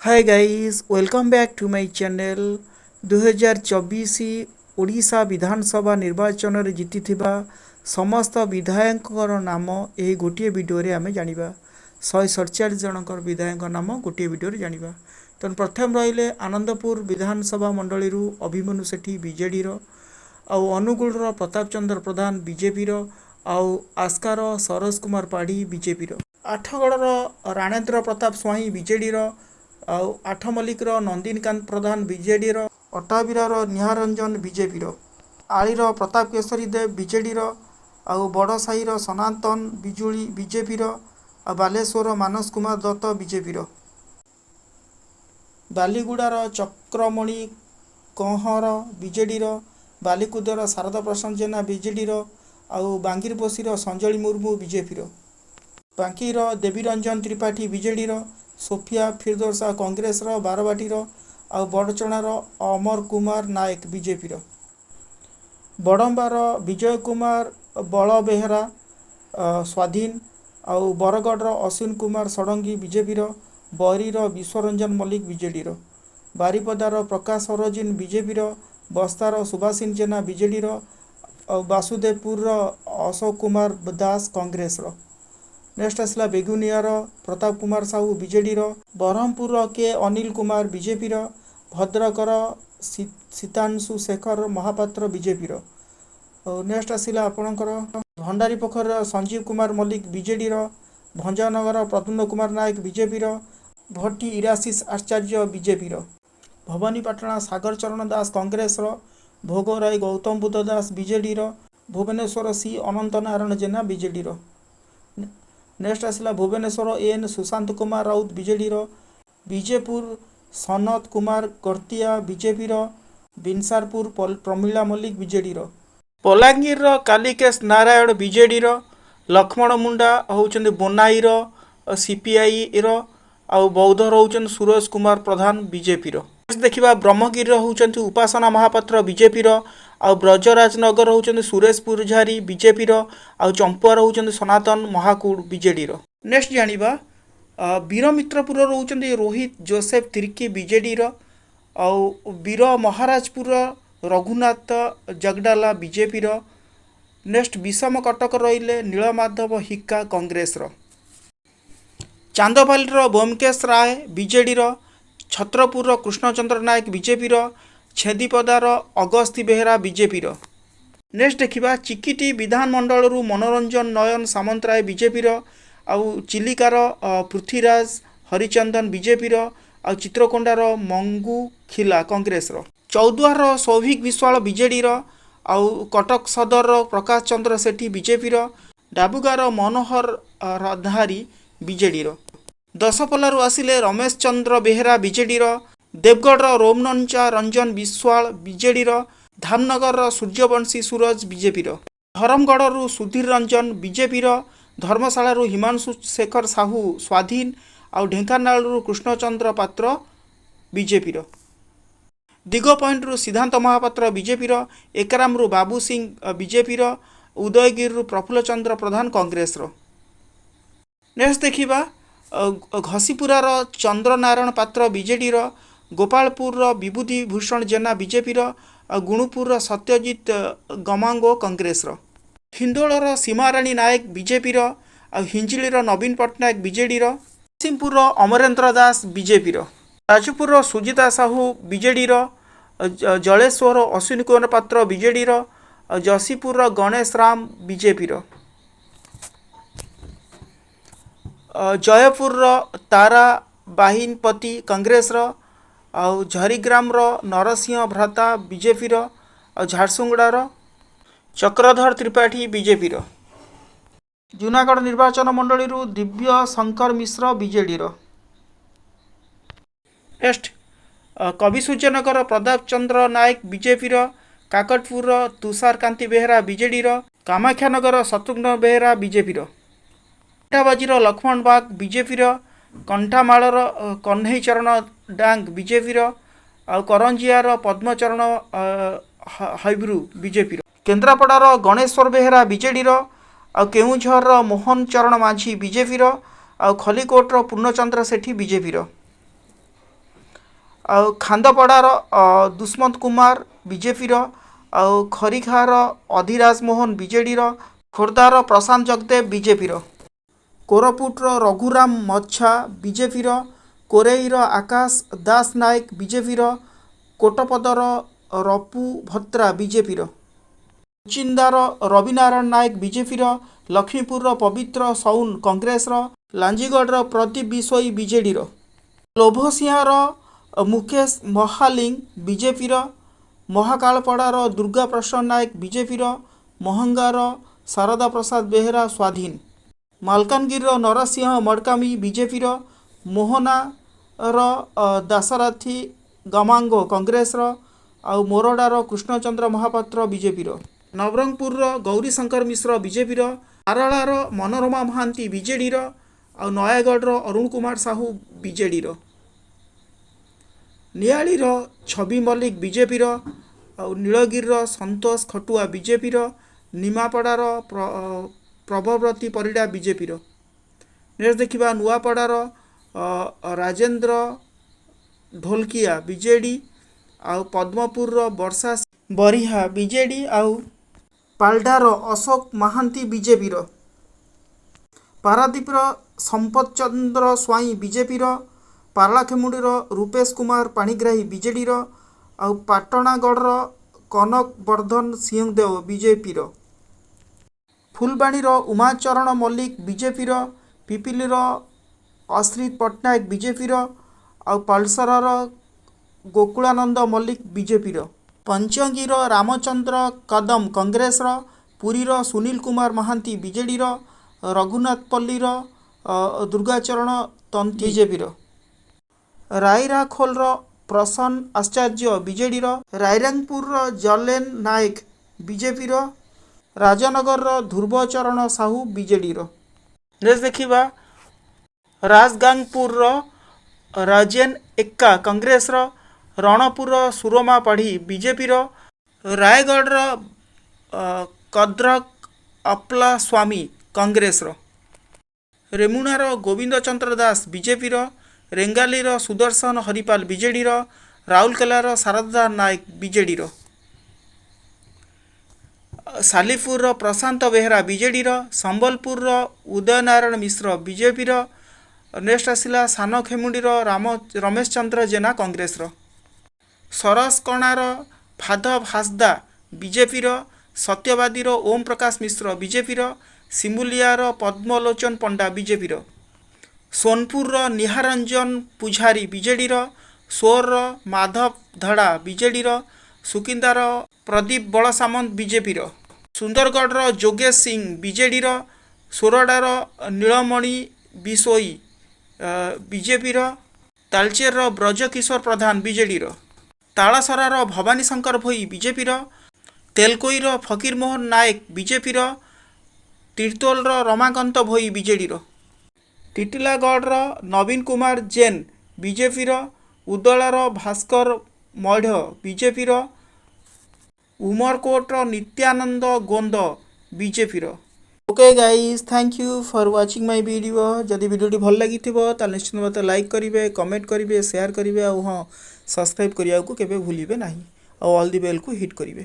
Hi guys welcome back to my channel 2024 Odisha विधानसभा निर्वाचन रे जीतिथिबा समस्त विधायकर नाम ए गोटे वीडियो रे आमे जानिबा 147 जनकर विधायक नाम गोटे वीडियो रे जानिबा। तो प्रथम रहिले आनंदपुर विधानसभा मंडली रु अभिमन्यु सेठी बीजेडी रो आउ अनुगुल रो प्रताप चंद्र प्रधान बीजेपी रो आउ आस्कार सरोज कुमार पाढ़ी बीजेपी रो आठगड़ रो राणेन्द्र प्रताप स्वाई बीजेडी रो आउ आठ मल्लिक नंदिनीकांत प्रधान बीजेडी रो अटावीर निहारंजन बीजेपी रो आलीर प्रताप केशरी देव बीजेडी रो आउ बड़ साही सनातन बिजुली बीजेपी रो आ बालेश्वर मानस कुमार दत्त बीजेपी रो बालीगुड़ार चक्रमणि कंहर बीजेडी रो बालीकुदर शारदा प्रसाद जेना बीजेडी रो आउ बांगीरपोशीर संजली मुर्मू बीजेपी रो बांकीर देवीरंजन त्रिपाठी बीजेडी रो सोफिया फिरदौसा कांग्रेस रो बारवाटी रो आउ बड़चणार अमर कुमार नायक बीजेपी रो बड़ंबार विजय कुमार बल बेहरा स्वाधीन आउ बरगढ़ अश्विन कुमार षडंगी बीजेपी रो बरी विश्वरंजन मल्लिक बीजेडी रो बारिपदार प्रकाश सरोजिन बीजेपी रो बस्तार सुभाषिन जेना बीजेडी रो वासुदेवपुर अशोक कुमार दास कांग्रेस रो नेक्स्ट आसला बेगुनियार प्रताप कुमार साहू बीजेडी रो बरहमपुर के अनिल कुमार बीजेपी रो भद्रकर सीतांशु शेखर महापात्र बीजेपी रो नेक्स्ट आसला आपणकर भंडारी पोखर संजीव कुमार मल्लिक बीजेडी रो भंजनगर प्रद्युम्न कुमार नायक बीजेपी रो भट्टी इराशीष आचार्य बीजेपी रो भवानीपाटଣା सागर चरण दास कांग्रेस रो भोगराई गौतम बुद्ध दास बीजेडी रो भुवनेश्वर सी अनंत नारायण जेना बीजेडी रो नेक्स्ट आसला भुवनेश्वर एन सुशांत कुमार राउत बीजेडी रो विजयपुर सनत कुमार कर्तिया बीजेपी रो बिनसारपुर प्रमिला मल्लिक बीजेडी रो बलांगीर कालिकेश नारायण बीजेडी रो लक्ष्मण मुंडा होउचंदी बोनाई रो सीपीआई रो आउ बौद्ध रोचन सूरज कुमार प्रधान बीजेपी रो देखिबा ब्रह्मगिरी होउचंदी उपासना महापात्र बीजेपी रो आउ ब्रजराजनगर होउचंदी सुरेश पुरझारी बीजेपी रो आउ चंपुआर होउचंदी सनातन महाकूड़ बीजेडी रो नेक्स्ट जानिबा वीरमित्रपुर होउचंदी रोहित जोसेफ तिर्की बीजेडी रो आउ वीर महाराजपुर रघुनाथ जगडाला बीजेपी रो नेक्स्ट विषम कटक रहिले नीलमाधव हिक्का कांग्रेस रो चांदबाली बोमकेश राय बीजेडी रो छत्रपुर कृष्णचंद्र नायक बीजेपी रो छेदीपदार अगस्ती बेहरा बीजेपी रो नेक्स्ट देखिबा चिकिटी विधान मंडल रु मनोरंजन नयन सामंतराय बीजेपी रो आउ चिलिकार पृथ्वीराज हरिचंदन बीजेपी रो आउ चित्रकोंडार मंगू खिला कांग्रेस रो चौद्वार सौभिक विश्वाल बीजेडी रो आउ कटक सदर प्रकाश चंद्र सेठी बीजेपी रो डाबुगार मनोहर राधारी बीजेडी रो दशपल्लारू आसिले रमेश चंद्र बेहरा बीजेडी रो देवगढ़ रोमनंचा रंजन विश्वाल बीजेडी रो धामनगर सूर्यवंशी सूरज बीजेपी रो धरमगढ़ सुधीर रंजन बीजेपी रो धर्मशाला हिमांशु शेखर साहू स्वाधीन आउ ढेंकानाल कृष्णचंद्र पात्र बीजेपी रो दिग पॉइंट सिद्धांत महापात्र बीजेपी रो एकराम बाबू सिंह बीजेपी रो उदयगिरी प्रफुल्ल चंद्र प्रधान कांग्रेस रो नेक्स्ट देखिबा घसीपुरार चंद्रनारायण पात्र बीजेडी रो गोपालपुर विभूति भूषण जेना बीजेपी रो गुणुपुर सत्यजित गमांगो कांग्रेस रो हिंदोलर सीमाराणी नायक बीजेपी रो हिंजिलीर नवीन पट्टनायक बीजेडी रो सिंहपुर अमरेंद्र दास बीजेपी रो राजपुर सुजिता साहू बीजेडी रो जलेश्वर अश्विनी कुमार पात्र बीजेडी रो जसीपुर गणेश राम बीजेपी रो जयपुर तारा बाहिनपति कांग्रेस रो आउ झरीग्राम नरसिंह भ्राता बीजेपी रो झारसुगुड़ार चक्रधर त्रिपाठी बीजेपी रो जूनागढ़ निर्वाचन मंडली रु दिव्य शंकर मिश्र बीजेडी रो नेक्स्ट कवि सूर्यनगर प्रताप चंद्र नायक बीजेपी रो काकटपुर तुषार कांति बेहरा बीजेडी रो कामाख्यानगर शत्रुघ्न बेहरा बीजेपी रो बाजीर लक्ष्मण बाग बीजेपी रो कंठामालर कन्हई चरण डांग बीजेपी रो आउ करंजियार पद्मचरण हैब्रू बीजेपी रो केन्द्रापड़ार गणेश्वर बेहरा बीजेडी रो आउ केउझर मोहन चरण माझी बीजेपी रो आउ खलिकोटर पूर्णचंद्र सेठी बीजेपी रो ଆଉ ଖାନ୍ଦପଡ଼ାର ଦୁଷ୍ମନ୍ତ କୁମାର ବିଜେପିର, ଆଉ ଖରିଖାର ଅଧିରାଜ ମୋହନ ବିଜେଡ଼ିର, ଖୋର୍ଦ୍ଧାର ପ୍ରଶାନ୍ତ ଜଗଦେବ ବିଜେପିର, କୋରାପୁଟର ରଘୁରାମ ମଚ୍ଛା ବିଜେପିର, କୋରେଇର ଆକାଶ ଦାସ ନାୟକ ବିଜେପିର, କୋଟପଦର ରପୁ ଭତ୍ରା ବିଜେପିର, ସୁଚିନ୍ଦାର ରବିନାରାୟଣ ନାୟକ ବିଜେପିର, ଲକ୍ଷ୍ମୀପୁରର ପବିତ୍ର ସଉନ କଂଗ୍ରେସର, ଲାଞ୍ଜିଗଡ଼ର ପ୍ରଦୀପ ବିଶୋଇ ବିଜେଡ଼ିର, ଲୋଭସିଂହାର ମୁକେଶ ମହାଲିଂ ବିଜେପିର, ମହାକାଳପଡ଼ାର ଦୁର୍ଗା ପ୍ରସାଦ ନାୟକ ବିଜେପିର, ମହଙ୍ଗାର ଶାରଦା ପ୍ରସାଦ ବେହେରା ସ୍ୱାଧୀନ, ମାଲକାନଗିରିର ନରସିଂହ ମଡ଼କାମୀ ବିଜେପିର, ମୋହନାର ଦାସରାଥୀ ଗମାଙ୍ଗ କଂଗ୍ରେସର, ଆଉ ମୋରଡ଼ାର କୃଷ୍ଣଚନ୍ଦ୍ର ମହାପାତ୍ର ବିଜେପିର, ନବରଙ୍ଗପୁରର ଗୌରୀଶଙ୍କର ମିଶ୍ର ବିଜେପିର, ଆରଳାର ମନୋରମା ମହାନ୍ତି ବିଜେଡ଼ିର, ଆଉ ନୟାଗଡ଼ର ଅରୁଣ କୁମାର ସାହୁ ବିଜେଡ଼ିର, ନିଆଳିର ଛବି ମଲ୍ଲିକ ବିଜେପିର, ଆଉ ନୀଳଗିରିର ସନ୍ତୋଷ ଖଟୁଆ ବିଜେପିର, ନିମାପଡ଼ାର ପ୍ରଭବ୍ରତୀ ପରିଡ଼ା ବିଜେପିର। ନେକ୍ସଟ ଦେଖିବା ନୂଆପଡ଼ାର ରାଜେନ୍ଦ୍ର ଢୋଲକିଆ ବିଜେଡ଼ି, ଆଉ ପଦ୍ମପୁରର ବର୍ଷା ବରିହା ବିଜେଡ଼ି, ଆଉ ପାଲଡାର ଅଶୋକ ମହାନ୍ତି ବିଜେପିର, ପାରାଦୀପର ସମ୍ପତ ଚନ୍ଦ୍ର ସ୍ୱାଇଁ ବିଜେପିର, ପାରଳାଖେମୁଣ୍ଡିର ରୂପେଶ କୁମାର ପାଣିଗ୍ରାହୀ ବିଜେଡ଼ିର, ଆଉ ପାଟଣାଗଡ଼ର କନକ ବର୍ଦ୍ଧନ ସିଂହଦେଓ ବିଜେପିର, ଫୁଲବାଣୀର ଉମାଚରଣ ମଲ୍ଲିକ ବିଜେପିର, ପିପିଲିର ଅଶ୍ରିତ ପଟ୍ଟନାୟକ ବିଜେପିର, ଆଉ ପାଲସରାର ଗୋକୁଳାନନ୍ଦ ମଲ୍ଲିକ ବିଜେପିର, ପଞ୍ଚଙ୍ଗୀର ରାମଚନ୍ଦ୍ର କଦମ କଂଗ୍ରେସର, ପୁରୀର ସୁନୀଲ କୁମାର ମହାନ୍ତି ବିଜେଡ଼ିର, ରଘୁନାଥପଲ୍ଲୀର ଦୁର୍ଗାଚରଣ ତନ୍ତୀ ବିଜେପିର, ରାଇରାଖୋଲର ପ୍ରସନ୍ନ ଆଚାର୍ଯ୍ୟ ବିଜେଡ଼ିର, ରାଇରଙ୍ଗପୁରର ଜଲେନ ନାୟକ ବିଜେପିର, ରାଜନଗରର ଧ୍ରୁବଚରଣ ସାହୁ ବିଜେଡ଼ିର। ନେକ୍ସଟ ଦେଖିବା ରାଜଗାଙ୍ଗପୁରର ରାଜେନ ଏକ୍କା କଂଗ୍ରେସର, ରଣପୁରର ସୁରମା ପାଢ଼ୀ ବିଜେପିର, ରାୟଗଡ଼ର କଦ୍ରକ ଅପ୍ଲା ସ୍ୱାମୀ କଂଗ୍ରେସର, ରେମୁଣାର ଗୋବିନ୍ଦ ଚନ୍ଦ୍ର ଦାସ ବିଜେପିର, ରେଙ୍ଗାଲିର ସୁଦର୍ଶନ ହରିପାଲ ବିଜେଡ଼ିର, ରାଉରକେଲାର ଶାରଦା ନାୟକ ବିଜେଡ଼ିର, ସାଲିପୁରର ପ୍ରଶାନ୍ତ ବେହେରା ବିଜେଡ଼ିର, ସମ୍ବଲପୁରର ଉଦୟନାରାୟଣ ମିଶ୍ର ବିଜେପିର। ନେକ୍ସଟ ଆସିଲା ସାନଖେମୁଣ୍ଡିର ରମେଶ ଚନ୍ଦ୍ର ଜେନା କଂଗ୍ରେସର, ସରସକଣାର ଭାଦବ ହାସଦା ବିଜେପିର, ସତ୍ୟବାଦୀର ଓମ ପ୍ରକାଶ ମିଶ୍ର ବିଜେପିର, ସିମୁଲିଆର ପଦ୍ମଲୋଚନ ପଣ୍ଡା ବିଜେପିର, ସୋନପୁରର ନିହାରଞ୍ଜନ ପୂଝାରୀ ବିଜେଡ଼ିର, ସୋରର ମାଧବ ଧଡ଼ା ବିଜେଡ଼ିର, ସୁକିନ୍ଦାର ପ୍ରଦୀପ ବଳସାମନ୍ତ ବିଜେପିର, ସୁନ୍ଦରଗଡ଼ର ଯୋଗେଶ ସିଂ ବିଜେଡ଼ିର, ସୋରଡ଼ାର ନୀଳମଣି ବିଶୋଇ ବିଜେପିର, ତାଳଚେରର ବ୍ରଜକିଶୋର ପ୍ରଧାନ ବିଜେଡ଼ିର, ତାଳସରାର ଭବାନୀ ଶଙ୍କର ଭୋଇ ବିଜେପିର, ତେଲକୋଇର ଫକୀରମୋହନ ନାୟକ ବିଜେପିର, ତିର୍ତ୍ତୋଲର ରମାକାନ୍ତ ଭୋଇ ବିଜେଡ଼ିର, ଟିଟିଲାଗଡ଼ର ନବୀନ କୁମାର ଜେନ ବିଜେପିର, ଉଦଳାର ଭାସ୍କର ମଢ଼ ବିଜେପିର, ଉମରକୋଟର ନିତ୍ୟାନନ୍ଦ ଗୋନ୍ଦ ବିଜେପିର। Okay guys, thank you for watching my video. ଯଦି ଭିଡ଼ିଓଟି ଭଲ ଲାଗିଥିବ ତାହେଲେ ନିଶ୍ଚିତ ମୋତେ ଲାଇକ୍ କରିବେ, କମେଣ୍ଟ କରିବେ, ସେୟାର କରିବେ, ଆଉ ହଁ ସବସ୍କ୍ରାଇବ୍ କରିବାକୁ କେବେ ଭୁଲିବେ ନାହିଁ, ଆଉ ଅଲ୍ ଦି ବେଲ୍କୁ ହିଟ୍ କରିବେ।